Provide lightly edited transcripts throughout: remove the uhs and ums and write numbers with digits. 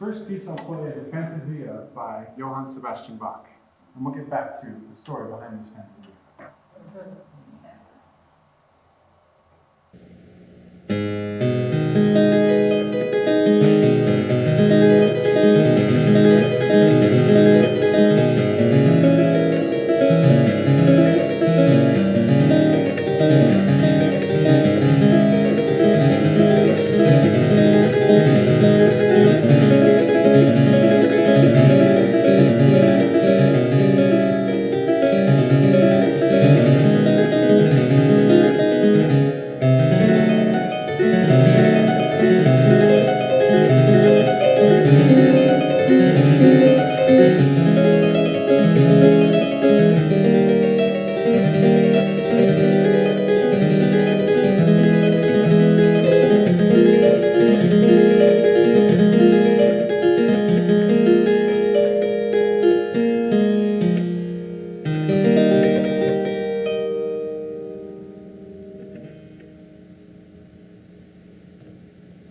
first piece I'll play is a Fantasia by Johann Sebastian Bach. And we'll get back to the story behind this Fantasia.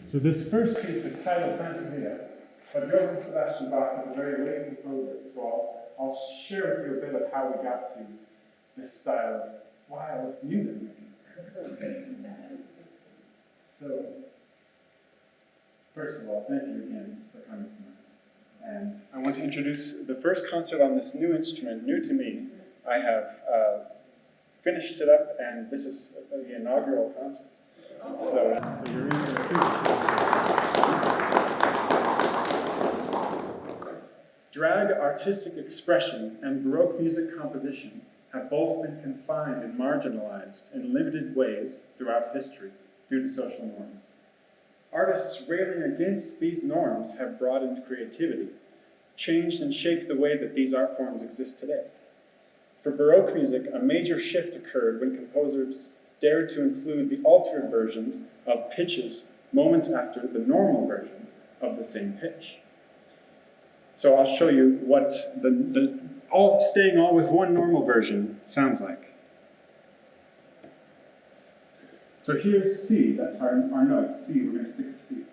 So this first piece is titled Fantasia, but Johann Sebastian Bach is a very late composer, so I'll share with you a bit of how we got to this style of wild music. So, first of all, thank you again for coming tonight. And I want to introduce the first concert on this new instrument, new to me. I have finished it up, and this is the inaugural concert. So you're in here too. Drag artistic expression and Baroque music composition have both been confined and marginalized in limited ways throughout history due to social norms. Artists railing against these norms have broadened creativity, changed and shaped the way that these art forms exist today. For Baroque music, a major shift occurred when composers dared to include the altered versions of pitches moments after the normal version of the same pitch. So I'll show you what staying all with one normal version sounds like. So here's C, that's our note, C, we're going to stick with C.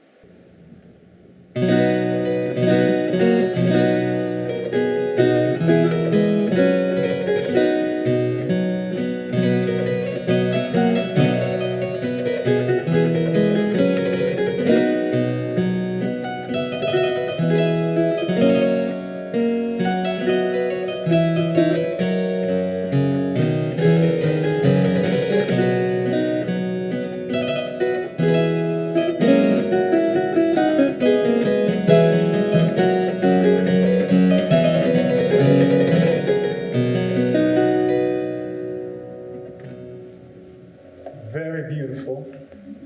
Very beautiful,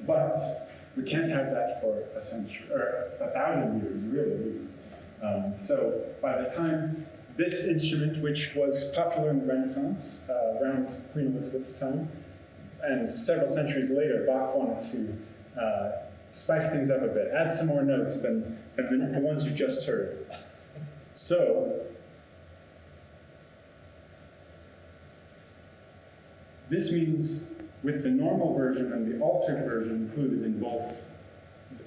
but we can't have that for a century, or 1,000 years, really. So by the time this instrument, which was popular in the Renaissance, around Queen Elizabeth's time, and several centuries later, Bach wanted to spice things up a bit, add some more notes than the ones you just heard. So, this means with the normal version and the altered version included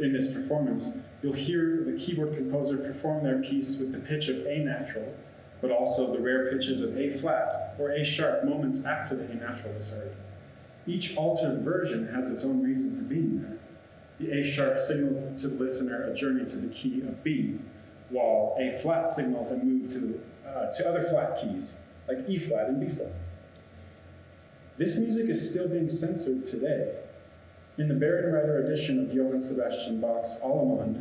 in this performance, you'll hear the keyboard composer perform their piece with the pitch of A natural, but also the rare pitches of A flat or A sharp moments after the A natural is heard. Each altered version has its own reason for being there. The A sharp signals to the listener a journey to the key of B, while A flat signals a move to other flat keys, like E flat and B flat. This music is still being censored today. In the Bärenreiter edition of Johann Sebastian Bach's Allemande,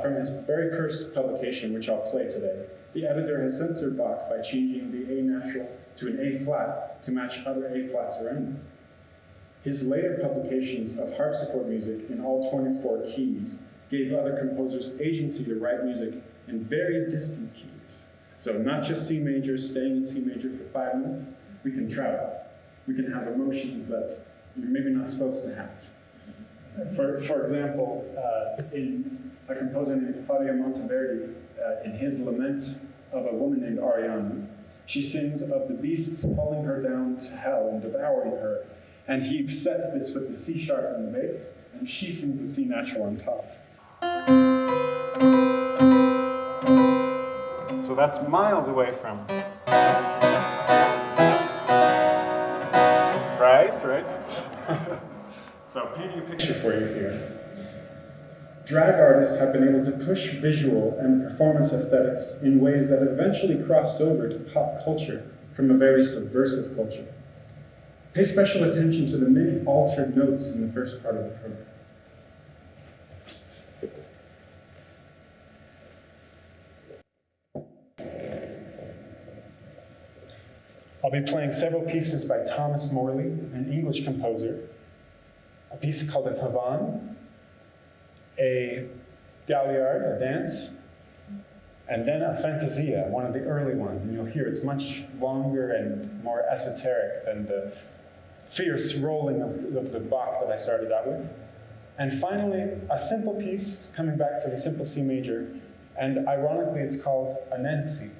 from his very first publication, which I'll play today, the editor has censored Bach by changing the A natural to an A flat to match other A flats around him. His later publications of harpsichord music in all 24 keys gave other composers agency to write music in very distant keys. So not just C major, staying in C major for 5 minutes, we can travel. We can have emotions that you're maybe not supposed to have. For example, in a composer named Claudio Monteverdi, in his lament of a woman named Arianna, she sings of the beasts pulling her down to hell and devouring her, and he sets this with the C sharp on the bass, and she sings the C natural on top. that's miles away from. Right? So painting a picture for you here. Drag artists have been able to push visual and performance aesthetics in ways that eventually crossed over to pop culture from a very subversive culture. Pay special attention to the many altered notes in the first part of the program. I'll be playing several pieces by Thomas Morley, an English composer, a piece called a pavane, a galliard, a dance, and then a fantasia, one of the early ones. And you'll hear it's much longer and more esoteric than the fierce rolling of the Bach that I started out with. And finally, a simple piece, coming back to the simple C major, and ironically it's called a Nancy.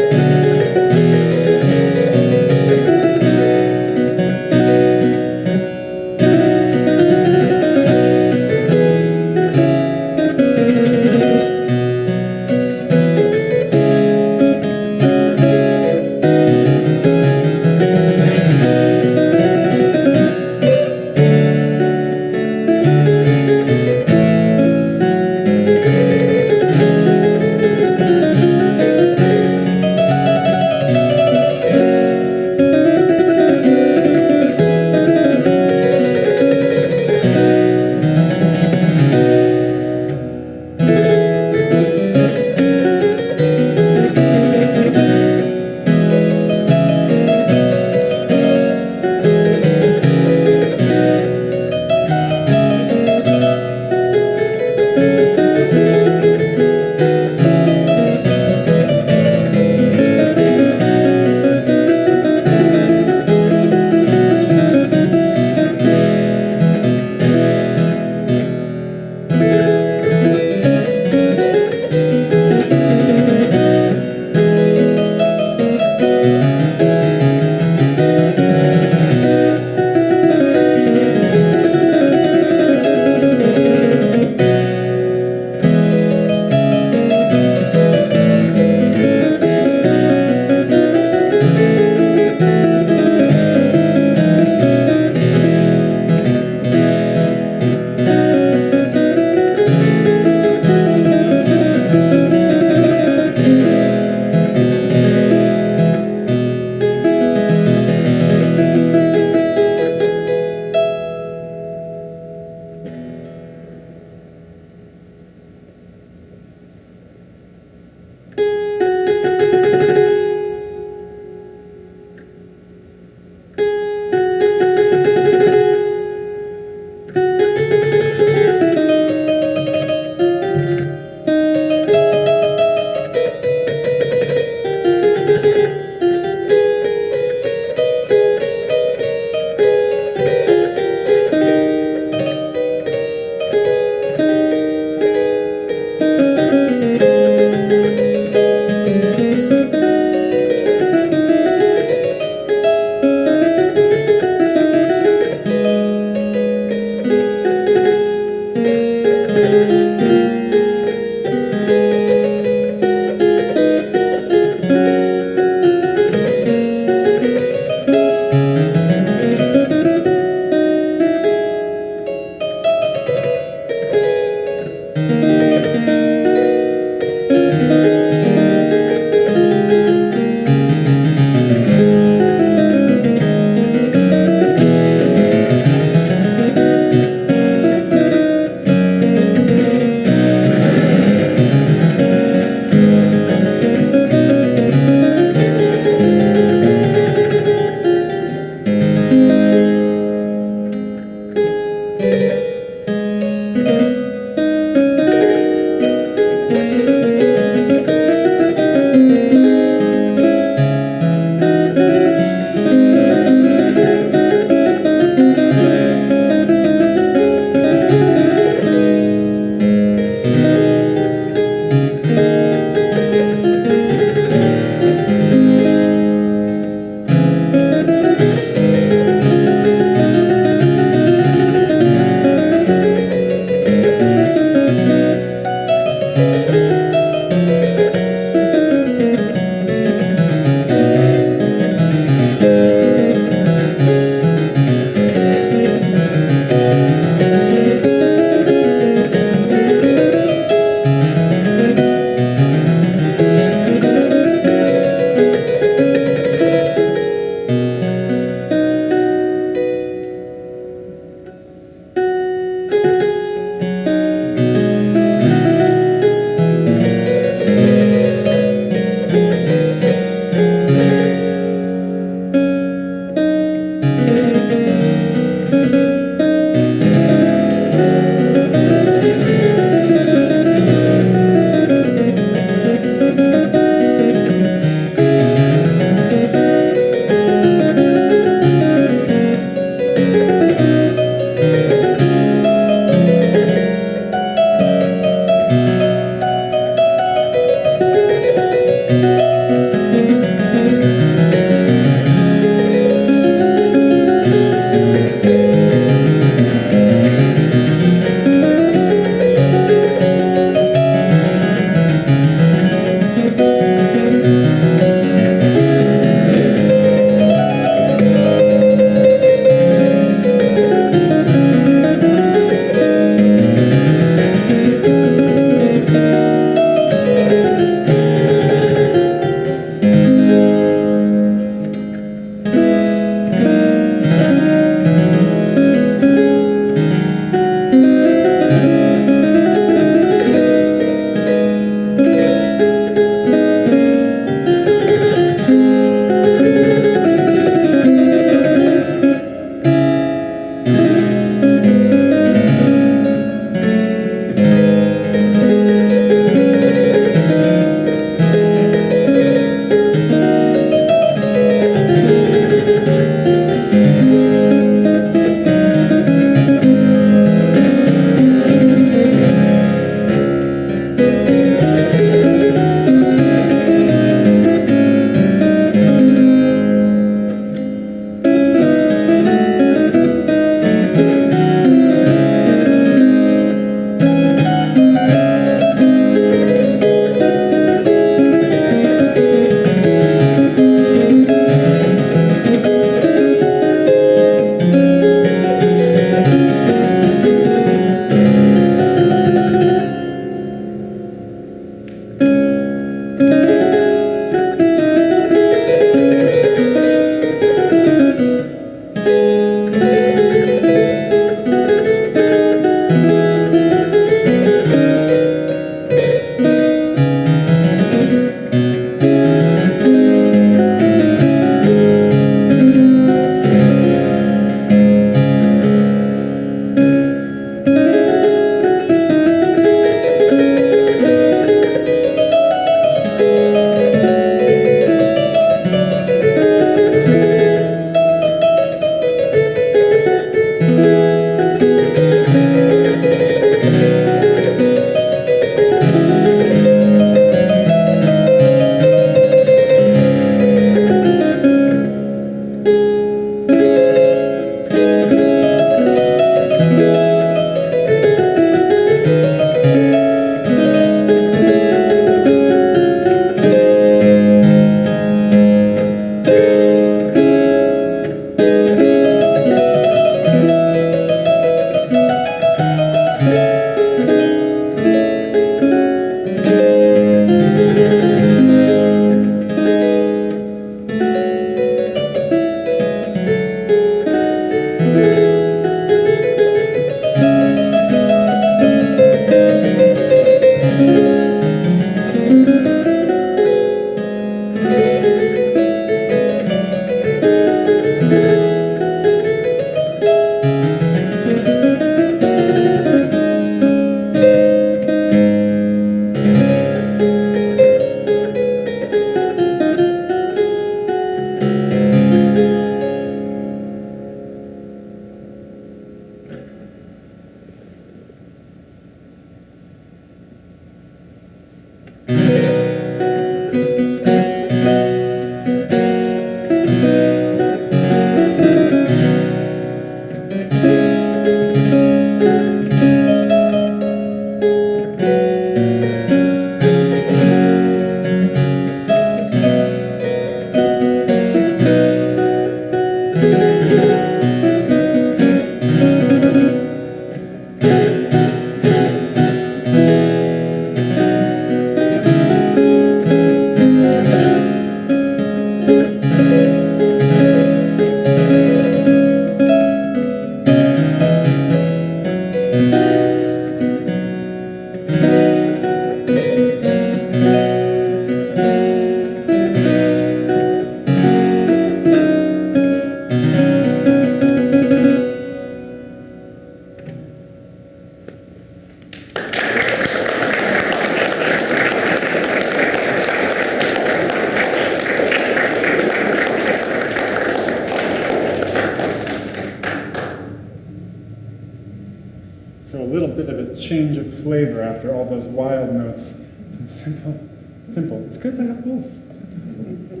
flavor after all those wild notes. Some simple. It's good to have both. It's good to have both.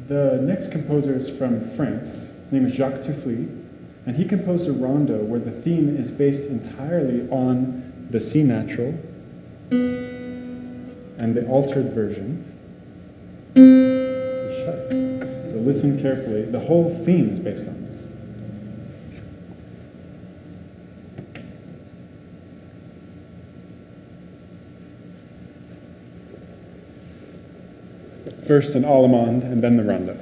The next composer is from France. His name is Jacques Touffly, and he composed a rondo where the theme is based entirely on the C natural and the altered version. C sharp. So listen carefully. The whole theme is based on this. First an allemande and then the rondo.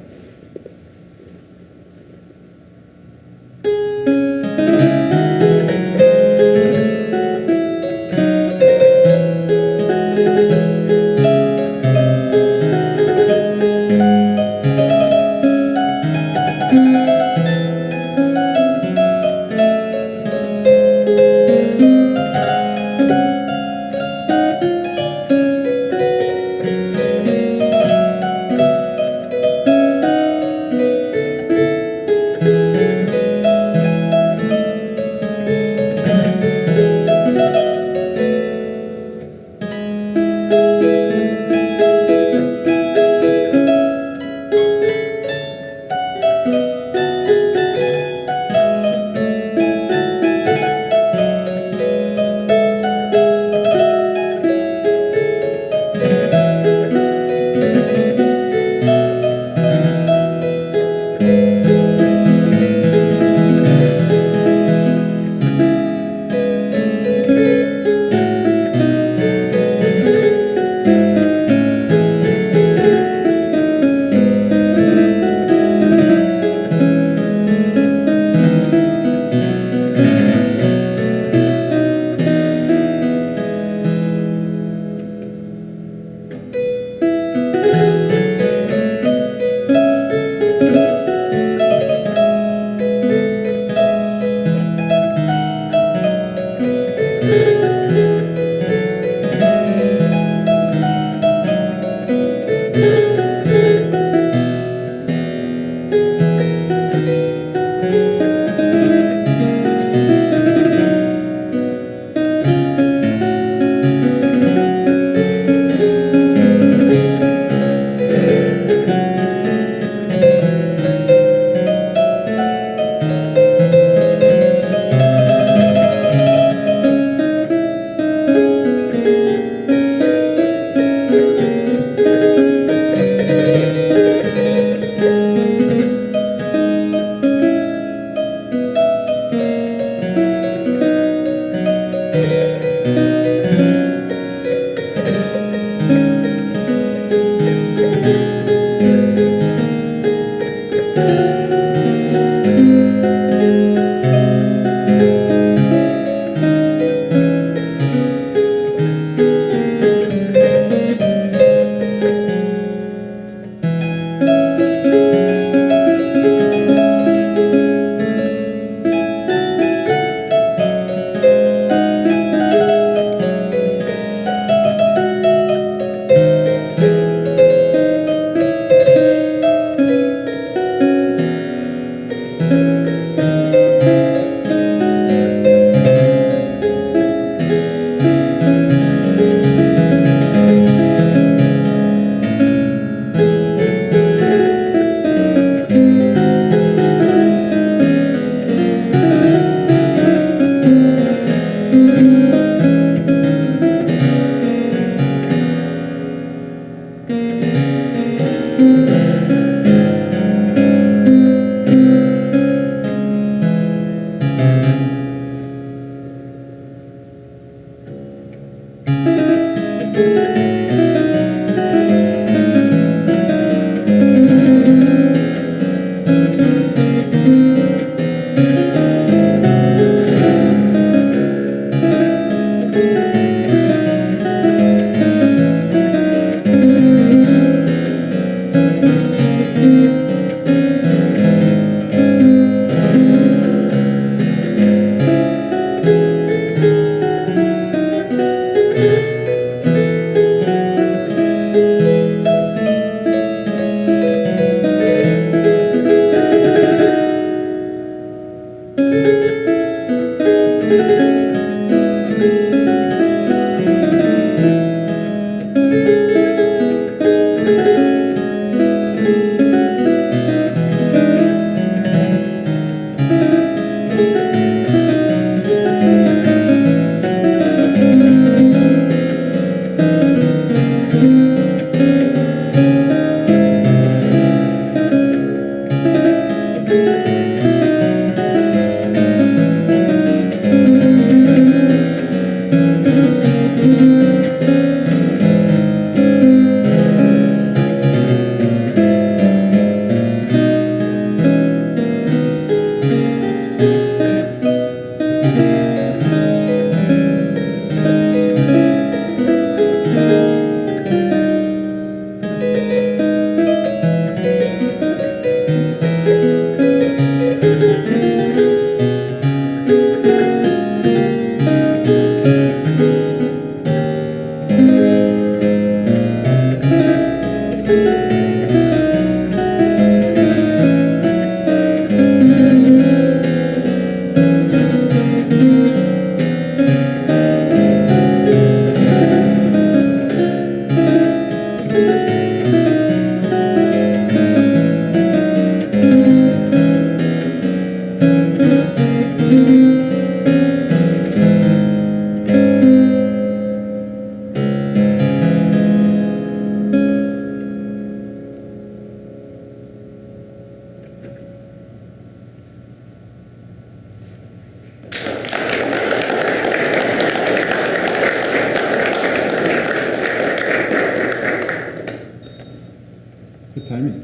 Good timing.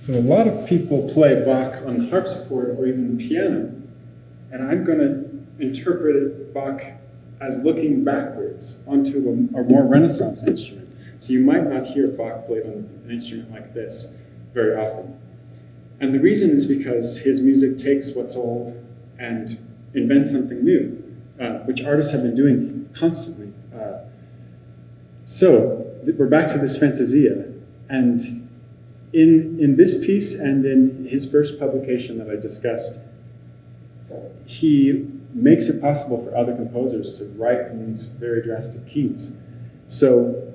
So a lot of people play Bach on the harpsichord or even the piano, and I'm going to interpret Bach as looking backwards onto a more Renaissance instrument. So you might not hear Bach played on an instrument like this very often. And the reason is because his music takes what's old and invents something new, which artists have been doing constantly. So we're back to this Fantasia, and in this piece and in his first publication that I discussed, he makes it possible for other composers to write in these very drastic keys. So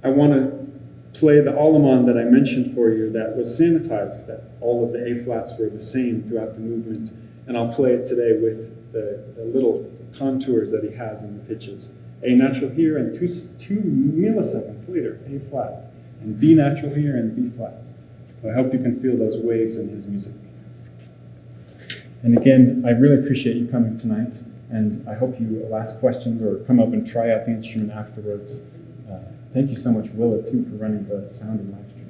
I want to play the Allemande that I mentioned for you that was sanitized, that all of the A-flats were the same throughout the movement, and I'll play it today with the little contours that he has in the pitches. A natural here, and two milliseconds later, A flat, and B natural here and B flat. So I hope you can feel those waves in his music. And again, I really appreciate you coming tonight, and I hope you will ask questions or come up and try out the instrument afterwards. Thank you so much, Willa, too, for running the sound and live stream.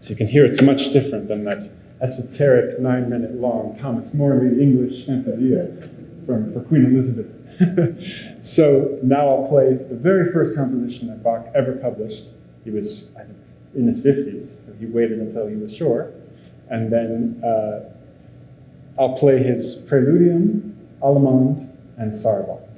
So you can hear it's much different than that esoteric 9-minute long Thomas Morley English Fantasia for Queen Elizabeth. So now I'll play the very first composition that Bach ever published. He was, I think, in his 50s, so he waited until he was sure. And then I'll play his Preludium, Allemande, and sarlacc.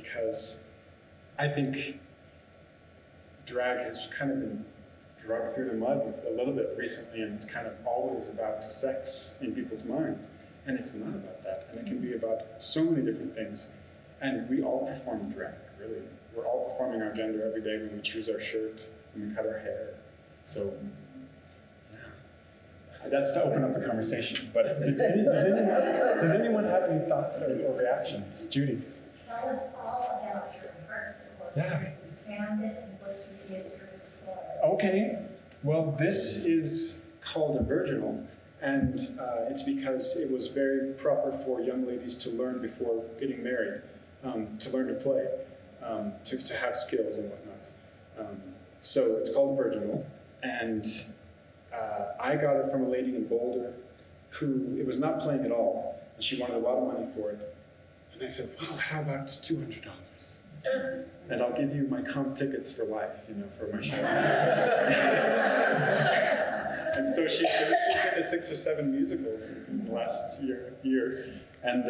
because I think drag has kind of been dragged through the mud a little bit recently, and it's kind of always about sex in people's minds. And it's not about that, and it can be about so many different things. And we all perform drag, really. We're all performing our gender every day when we choose our shirt, when we cut our hair. So, yeah. That's to open up the conversation. But does anyone have any thoughts or reactions? Judy? Tell us all about your harpsichord. Yeah. You found it and what you did to restore it. Okay. Well, this is called a virginal, and it's because it was very proper for young ladies to learn before getting married, to learn to play, to have skills and whatnot. So it's called a virginal, and I got it from a lady in Boulder who it was not playing at all, and she wanted a lot of money for it. And I said, well, how about $200? And I'll give you my comp tickets for life, for my shows. And so she's been to 6 or 7 musicals in the last year. And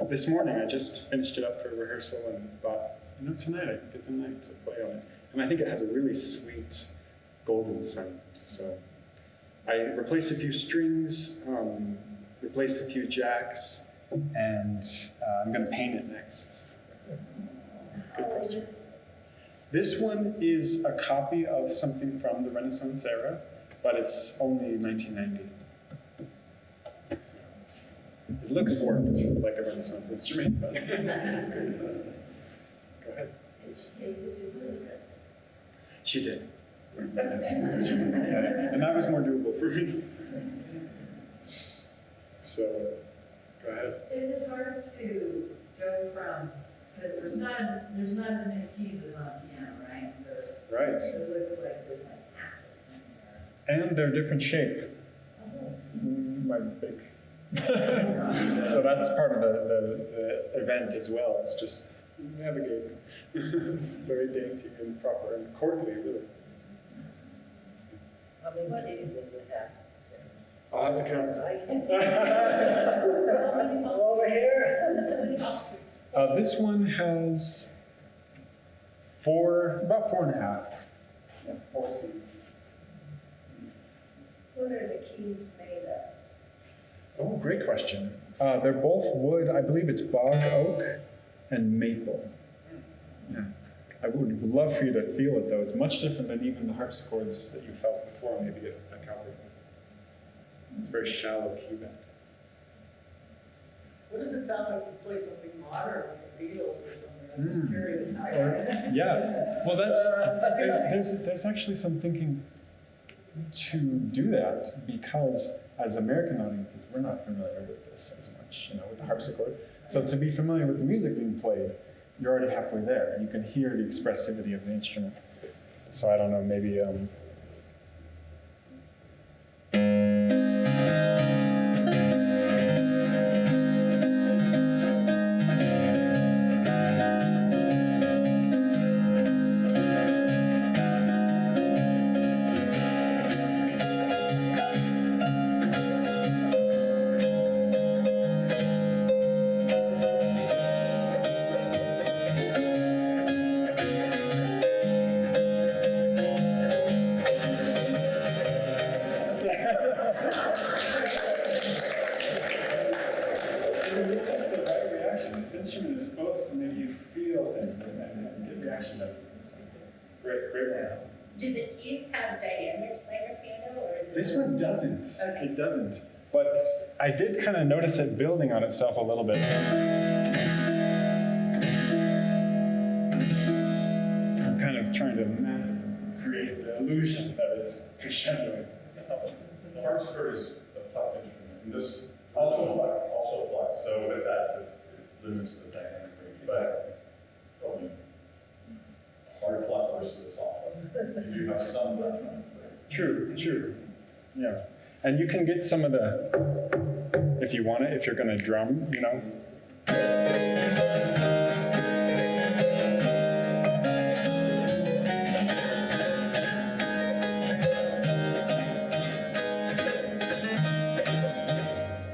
this morning I just finished it up for rehearsal and thought, tonight I think is the night to play on it. And I think it has a really sweet golden sound. So I replaced a few strings, replaced a few jacks, and I'm going to paint it next. Good question. This one is a copy of something from the Renaissance era, but it's only 1990. It looks warped like a Renaissance instrument, but go ahead. She did. Yes, she did. Yeah. And that was more doable for me. So, go ahead. Is it hard to go from, because there's not as many keys as on a piano, right? Right. It looks like there's like half in there. And they're different shape. My big. So that's part of the event as well. It's just navigating. Very dainty and proper and courtly, really. How many keys will you have? I'll have to count. Over here? This one has about 4.5. Yeah, 4 C's. What are the keys made of? Oh, great question. They're both wood. I believe it's bog oak and maple. Yeah. I would love for you to feel it, though. It's much different than even the harpsichords that you felt before, maybe at Calgary. It's a very shallow key bend. What does it sound like you play something modern, like the Beatles or something? I'm just curious. Yeah. Well, there's actually some thinking to do that, because as American audiences, we're not familiar with this as much, with the harpsichord. So to be familiar with the music being played, you're already halfway there. You can hear the expressivity of the instrument. So I don't know, maybe Do the keys have diameters like a piano, or is it? this one doesn't. Okay. It doesn't. But I did kind of notice it building on itself a little bit. I'm kind of trying to create the illusion that it's crescendo. The harpsichord is a flex instrument, and this also flex. So with that, it limits the dynamic range. But hard flex versus a soft flex. You do have some touch on it. True. Yeah. And you can get some of the, if you want it, if you're going to drum,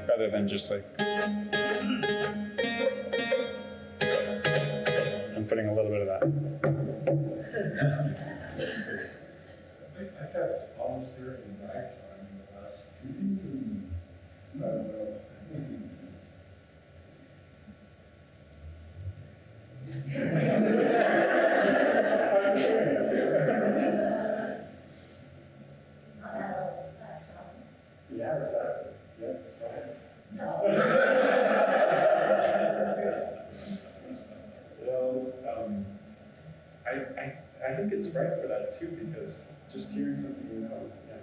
rather than just like, I'm putting I kept almost hearing ragtime in the last 2 pieces. I don't know. Yeah, exactly. Yes, go ahead. Well, I think it's right for that too, because just hearing something you know, yeah.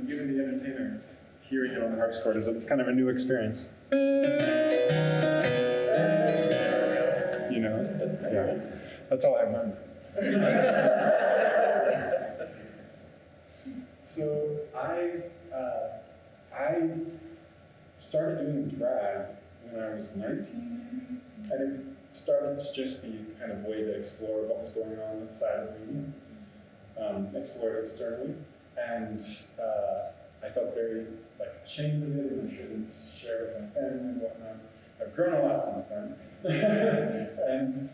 Even the entertainer hearing it on the harpsichord is a kind of a new experience. You know? Yeah. That's all I remember. So I started doing drag when I was 19, and it started to just be kind of a way to explore what was going on outside of the medium, explore it externally, and I felt very ashamed of it, and I shouldn't share with my family and whatnot. I've grown a lot since then, and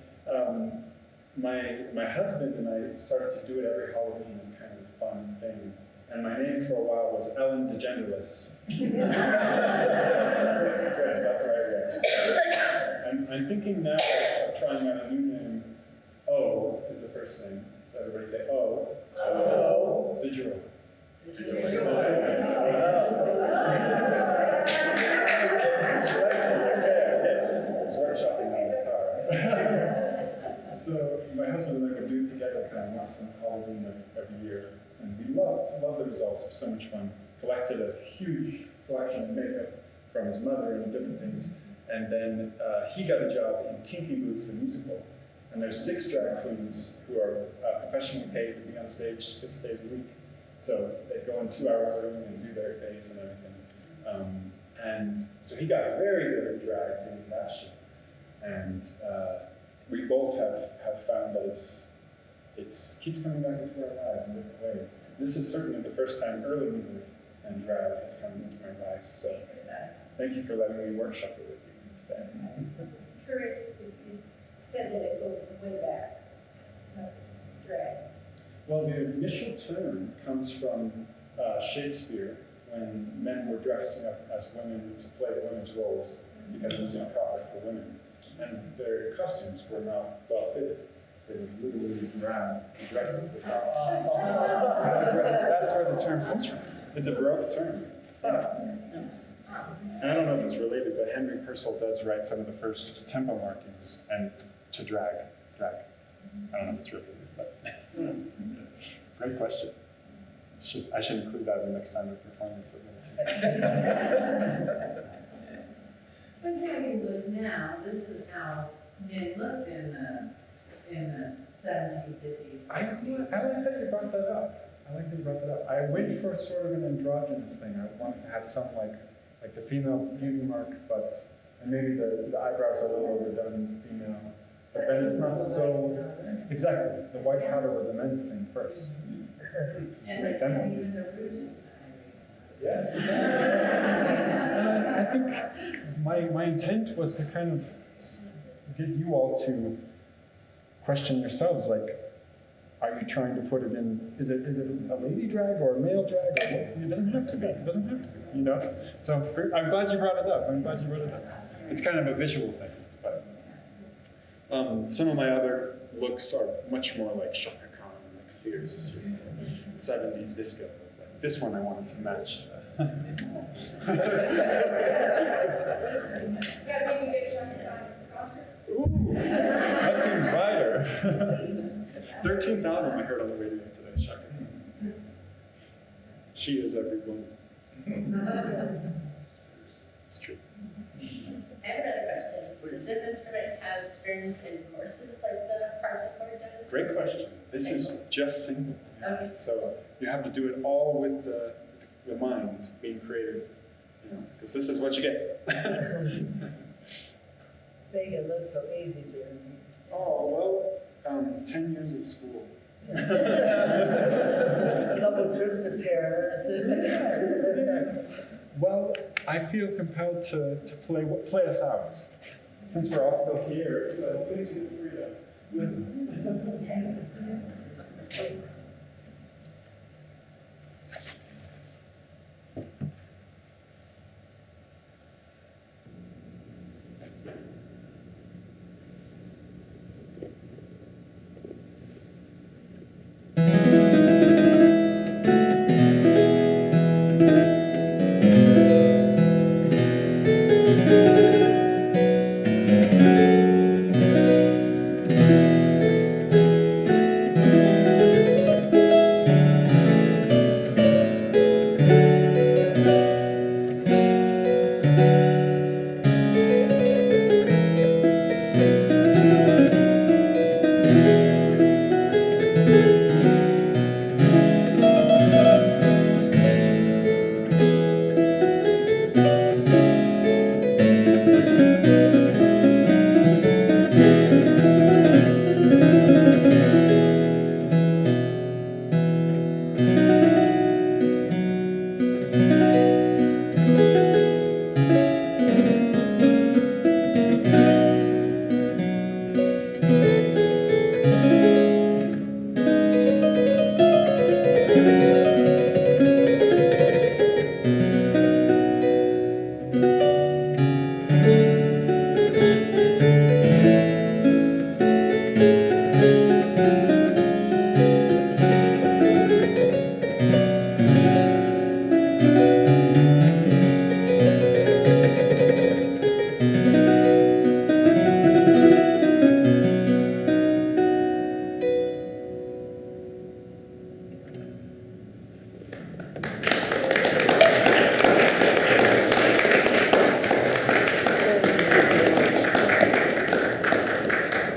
my husband and I started to do it every Halloween as kind of a fun thing. And my name for a while was Ellen DeGeneres. Good, got the right reaction. I'm thinking now of trying out a new name. O is the first name. So everybody say O. O. Digital. So my husband and I would do it together kind of once on Halloween every year. And we loved the results. It was so much fun. Collected a huge collection of makeup from his mother and different things. And then he got a job in Kinky Boots, the musical. And there's 6 drag queens who are professionally paid to be on stage 6 days a week. So they go in 2 hours early and do their face and everything. And so he got very good at drag doing that shit. And we both have found that it keeps coming back into our lives in different ways. This is certainly the first time early music and drag has come into my life. So thank you for letting me workshop it with you today. I was curious if you said that it goes way back, drag. Well, the initial term comes from Shakespeare, when men were dressing up as women to play the women's roles because it was improper for women. And their costumes were not well fitted. So they would literally drag the dresses. That's where the term comes from. It's a Baroque term. And I don't know if it's related, but Henry Purcell does write some of the first tempo markings and to drag. I don't know if it's related, but great question. I should include that in the next time of performance. But how you look now, this is how men looked in the 1750s. I like that you brought that up. I went for sort of an androgynous thing. I wanted to have some like the female beauty mark, and maybe the eyebrows are a little overdone female. But then it's not so, exactly. The white powder was a men's thing first. And even the rouge. Yes. I think my intent was to kind of get you all to question yourselves, are you trying to put it in, is it a lady drag or a male drag? Or what? It doesn't have to be, you know? So I'm glad you brought it up. It's kind of a visual thing, but some of my other looks are much more like Shaka Khan, like fierce 70s disco. This one I wanted to match. Gotta make a good Shaka concert. Ooh, that's even brighter. 13th album I heard on the radio today, Shaka. She is every woman. It's true. I have another question. Does this instrument have strings and courses like the harpsichord does? Great question. This is just single. Okay. So you have to do it all with the mind, being creative, because this is what you get. Make it look so easy, Jeremy. Oh, well, 10 years of school. Couple trips to Paris. Well, I feel compelled to play us out, since we're all still here, so please feel free to listen.